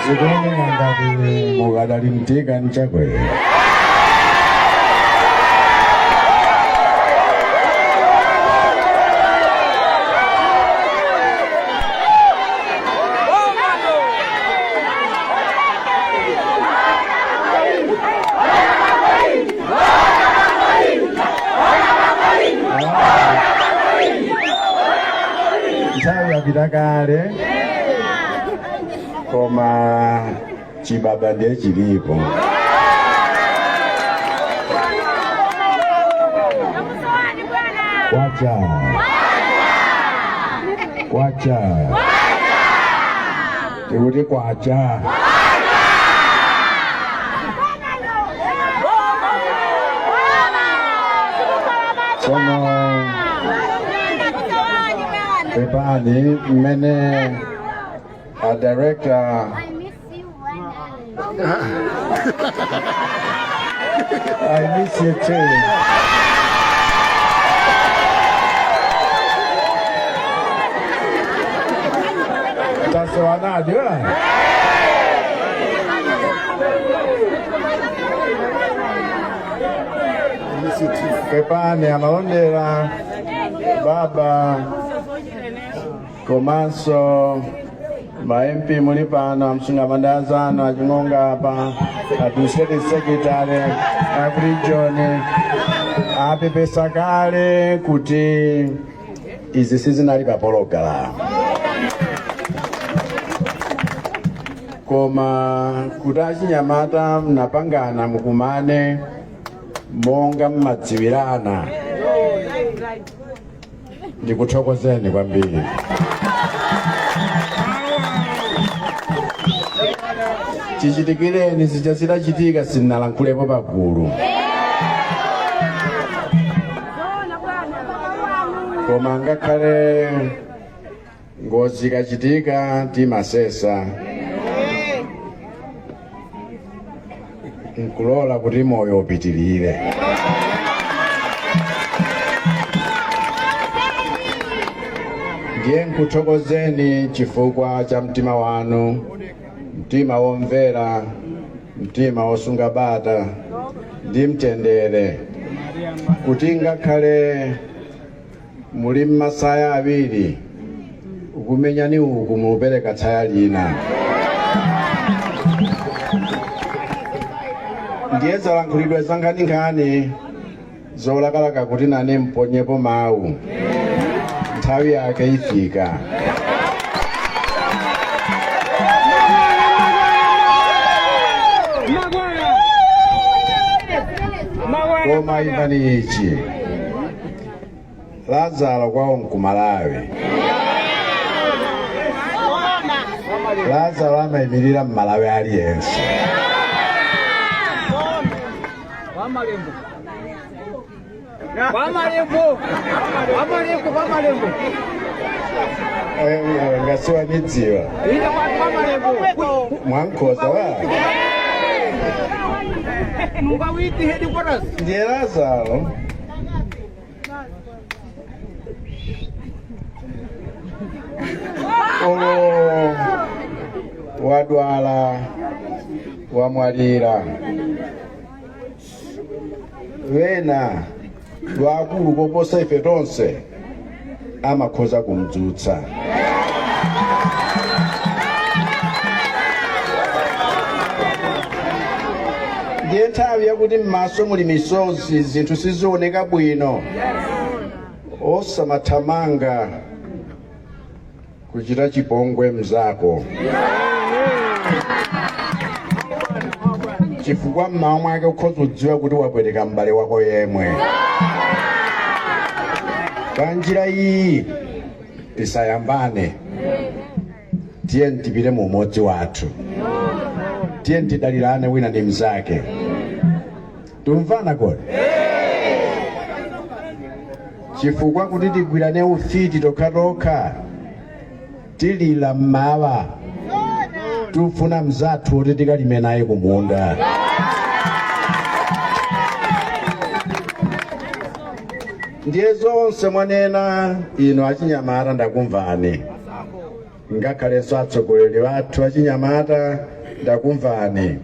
Zikone ngandati mugadali mtika nchakwe. Saya bidakare koma chibaba ndiye chilipo. Kwacha tikuti kwacha sono pepani mmene a director I miss you too. That's what I do. Pepani anaondera baba komanso ma-MP muli pano msungamandazano achingonga hapa administrative secretary region apepesa kale kuti izi sizinali papologala koma kuti achinyamata mnapangana mukumane monga mmadziwirana. Ndikuthokozeni kwambiri. Chichitikireni sichasidachitika sinnalankulepo pagulu. Koma ngakhale ngozi ikachitika timasesa nkulola kuti moyo upitirire. Ndiye nkuthokozeni chifukwa cha mtima wanu, mtima womvera, mtima wosunga bata ndi mtendere, kuti ngakhale muli m'masaya awiri ukumenyani uku mupereka tsaya lina. Ndiye zalankhulidwe zankhani zolakalaka kuti nane mponyepo mawu nthawi yake ifika. Koma imani ichi Lazaro kwawo nkumalawi. Lazaro amayimirira mmalawi aliyense. Ngasiwa midziwa mwankhoza wa ndiye Lazaro olo wadwala wamwalira wena lwakulu koposa ife tonse amakhoza kumdzutsa. Ndiye nthawi yakuti m'maso muli misozi zinthu sizioneka bwino osamathamanga kuchita chipongwe mzako chifukwa mmawa mwake ukhoza kudziwa kuti wapweteka m'bale wako yemwe. Panjira iyi tisayambane, tiye ntipite mu umodzi wathu, tiye ntidalirane wina ndi mnzake. Tumvana kodi? Chifukwa kuti tigwirane ufiti tokha tilila mmawa tufuna mzathu kuti tikalime naye kumunda. Ndiye zonse mwanena ino achinyamata ndakumvani. ngakhaleso atsogoleri wathu achinyamata ndakumvani.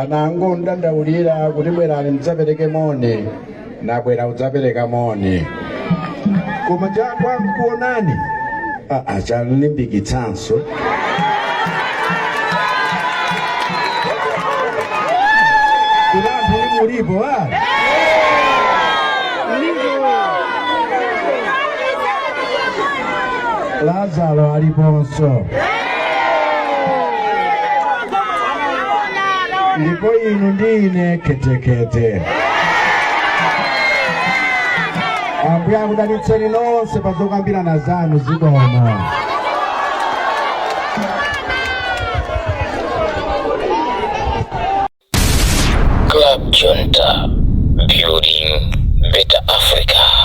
Anango ndandaulira kuti bwerani mudzapereke moni, nabwera udzapereka moni. Koma chakwa nkuonani chanilimbikitsanso. Kuti mulipo Lazaro aliponso. Ndipo inu ndine ketekete. Ambuye akudalitseni nonse pa zokambirana zanu zikomo. Club Junta, building better Africa.